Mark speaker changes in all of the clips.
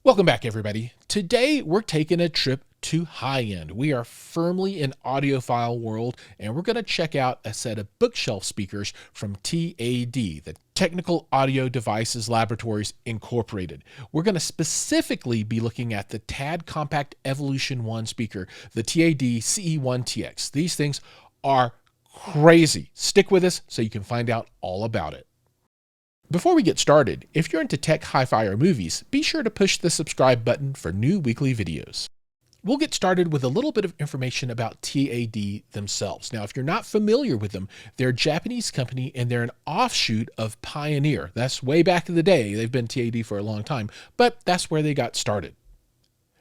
Speaker 1: Welcome back, everybody. Today, we're taking a trip to high-end. We are firmly in audiophile world, and we're going to check out a set of bookshelf speakers from TAD, the Technical Audio Devices Laboratories Incorporated. We're going to specifically be looking at the TAD Compact Evolution 1 speaker, the TAD CE1TX. These things are crazy. Stick with us so you can find out all about it. Before we get started, if you're into tech, hi-fi, or movies, be sure to push the subscribe button for new weekly videos. We'll get started with a little bit of information about TAD themselves. Now, if you're not familiar with them, they're a Japanese company and they're an offshoot of Pioneer. That's way back in the day. They've been TAD for a long time, but that's where they got started.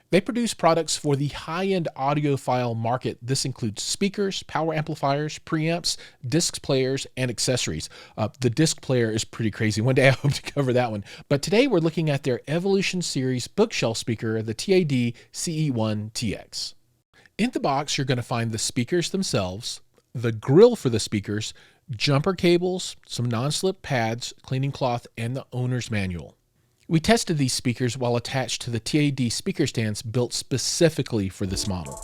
Speaker 1: They produce products for the high-end audiophile market. This includes speakers, power amplifiers, preamps, disc players, and accessories. The disc player is pretty crazy. One day I hope to cover that one. But today we're looking at their Evolution Series bookshelf speaker, the TAD CE1TX. In the box, you're going to find the speakers themselves, the grill for the speakers, jumper cables, some non-slip pads, cleaning cloth, and the owner's manual. We tested these speakers while attached to the TAD speaker stands built specifically for this model.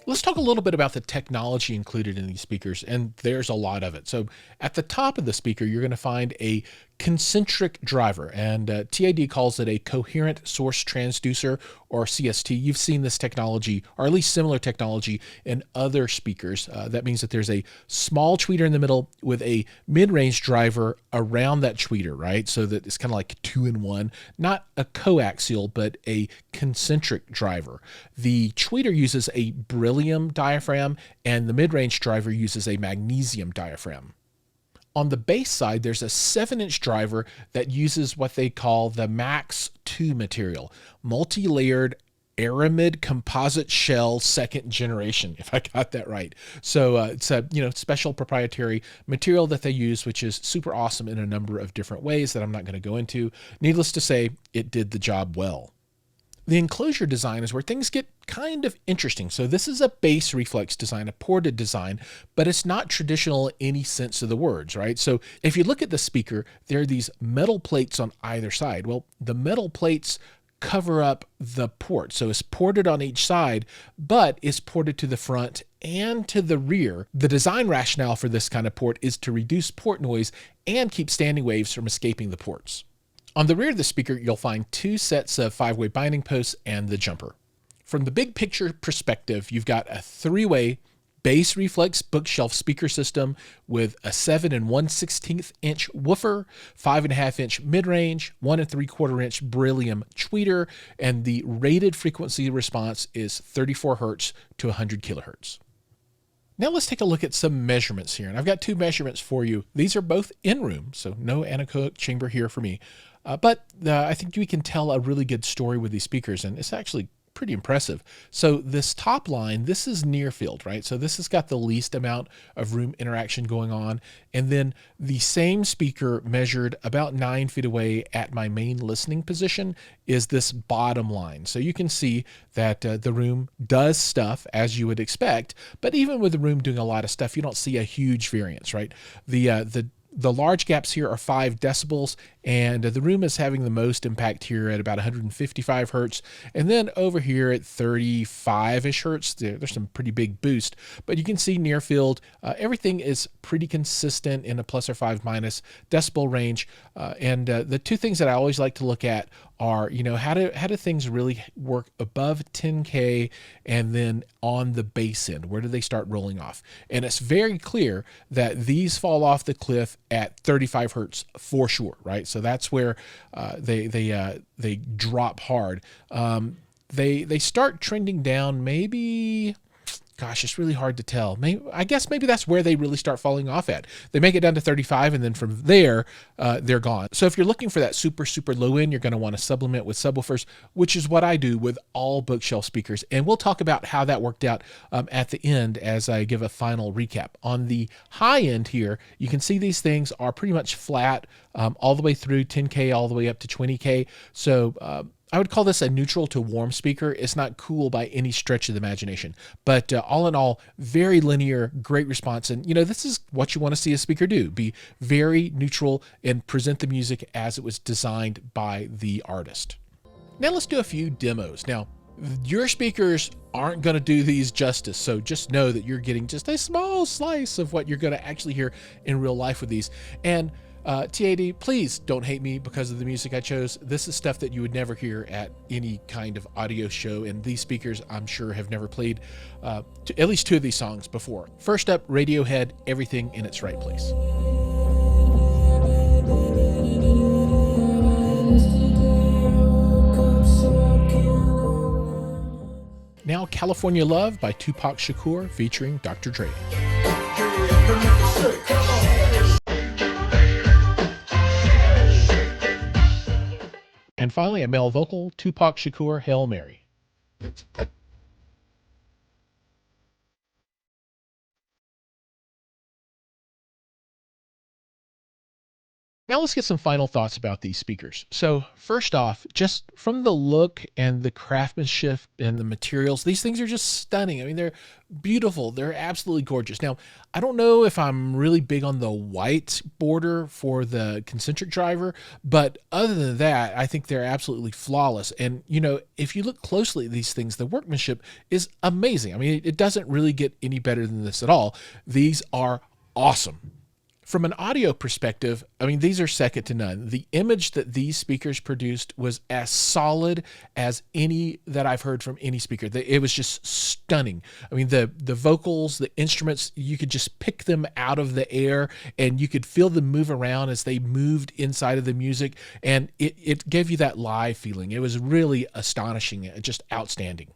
Speaker 1: Let's talk a little bit about the technology included in these speakers, and there's a lot of it. So at the top of the speaker, you're going to find a concentric driver, and TAD calls it a coherent source transducer, or CST. You've seen this technology, or at least similar technology, in other speakers. That means that there's a small tweeter in the middle with a mid-range driver around that tweeter, right? So that it's kind of like 2-in-1, not a coaxial, but a concentric driver. The tweeter uses a beryllium diaphragm, and the mid-range driver uses a magnesium diaphragm. On the bass side, there's a 7-inch driver that uses what they call the Max 2 material, multi-layered aramid composite shell second generation, if I got that right. So it's a special proprietary material that they use, which is super awesome in a number of different ways that I'm not going to go into. Needless to say, it did the job well. The enclosure design is where things get kind of interesting. So this is a bass reflex design, a ported design, but it's not traditional in any sense of the words, right? So if you look at the speaker, there are these metal plates on either side. Well, the metal plates cover up the port. So it's ported on each side, but it's ported to the front and to the rear. The design rationale for this kind of port is to reduce port noise and keep standing waves from escaping the ports. On the rear of the speaker, you'll find 2 sets of 5-way binding posts and the jumper. From the big picture perspective, you've got a 3-way bass reflex bookshelf speaker system with a 7 1/16 inch woofer, 5.5-inch mid-range, 1 3/4-inch beryllium tweeter, and the rated frequency response is 34 Hz to 100 kHz. Now let's take a look at some measurements here. And I've got 2 measurements for you. These are both in room, so no anechoic chamber here for me. But I think we can tell a really good story with these speakers, and it's actually pretty impressive. So this top line, this is near field, right? So this has got the least amount of room interaction going on. And then the same speaker measured about 9 feet away at my main listening position is this bottom line. So you can see that the room does stuff as you would expect, but even with the room doing a lot of stuff, you don't see a huge variance, right? The large gaps here are 5 decibels, and the room is having the most impact here at about 155 Hertz. And then over here at 35-ish Hertz, there's some pretty big boost. But you can see near field, everything is pretty consistent in a plus or 5 minus decibel range. And the 2 things that I always like to look at are, how do things really work above 10K and then on the bass end? Where do they start rolling off? And it's very clear that these fall off the cliff at 35 Hertz for sure, right? So that's where they drop hard. They start trending down maybe. Gosh, it's really hard to tell. I guess maybe that's where they really start falling off at. They make it down to 35, and then from there, they're gone. So if you're looking for that super, super low end, you're going to want to supplement with subwoofers, which is what I do with all bookshelf speakers. And we'll talk about how that worked out at the end as I give a final recap. On the high end here, you can see these things are pretty much flat all the way through 10K, all the way up to 20K. So I would call this a neutral to warm speaker. It's not cool by any stretch of the imagination, but all in all, very linear, great response. And this is what you want to see a speaker do: be very neutral and present the music as it was designed by the artist. Now let's do a few demos. Now, your speakers aren't going to do these justice, so just know that you're getting just a small slice of what you're going to actually hear in real life with these. And TAD, please don't hate me because of the music I chose. This is stuff that you would never hear at any kind of audio show, and these speakers, I'm sure, have never played at least 2 of these songs before. First up, Radiohead, Everything in Its Right Place. Now, California Love by Tupac Shakur featuring Dr. Dre. And finally, a male vocal, Tupac Shakur, Hail Mary. Now let's get some final thoughts about these speakers. So first off, just from the look and the craftsmanship and the materials, these things are just stunning. I mean, they're beautiful. They're absolutely gorgeous. Now, I don't know if I'm really big on the white border for the concentric driver, but other than that, I think they're absolutely flawless. And, if you look closely at these things, the workmanship is amazing. I mean, it doesn't really get any better than this at all. These are awesome. From an audio perspective, I mean, these are second to none. The image that these speakers produced was as solid as any that I've heard from any speaker. It was just stunning. I mean, the vocals, the instruments, you could just pick them out of the air and you could feel them move around as they moved inside of the music. And it gave you that live feeling. It was really astonishing, just outstanding.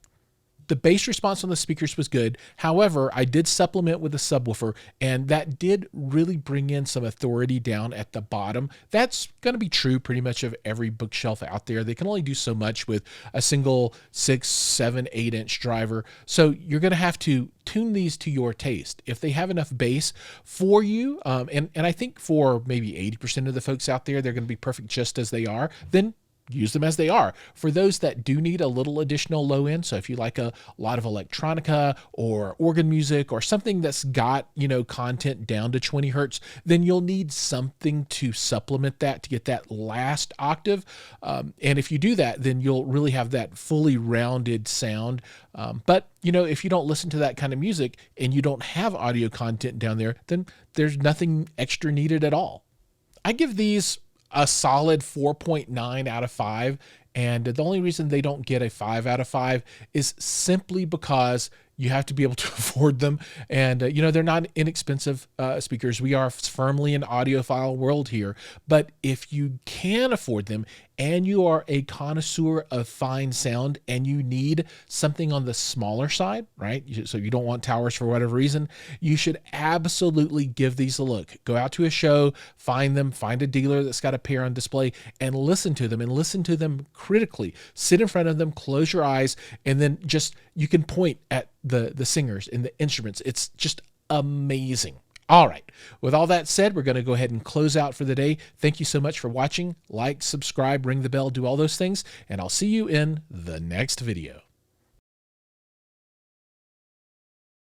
Speaker 1: The bass response on the speakers was good. However, I did supplement with a subwoofer, and that did really bring in some authority down at the bottom. That's going to be true pretty much of every bookshelf out there. They can only do so much with a single 6, 7, 8-inch driver. So you're going to have to tune these to your taste. If they have enough bass for you, and I think for maybe 80% of the folks out there, they're going to be perfect just as they are, then use them as they are. For those that do need a little additional low end, so if you like a lot of electronica or organ music or something that's got, content down to 20 hertz, then you'll need something to supplement that to get that last octave. And if you do that, then you'll really have that fully rounded sound. But, if you don't listen to that kind of music and you don't have audio content down there, then there's nothing extra needed at all. I give these a solid 4.9 out of 5. And the only reason they don't get a 5 out of 5 is simply because you have to be able to afford them. And, they're not inexpensive speakers. We are firmly an audiophile world here. But if you can afford them and you are a connoisseur of fine sound and you need something on the smaller side, right? So you don't want towers for whatever reason, you should absolutely give these a look. Go out to a show, find them, find a dealer that's got a pair on display and listen to them critically. Sit in front of them, close your eyes, and then you can point at the singers and the instruments. It's just amazing. All right. With all that said, we're going to go ahead and close out for the day. Thank you so much for watching. Like, subscribe, ring the bell, do all those things, and I'll see you in the next video.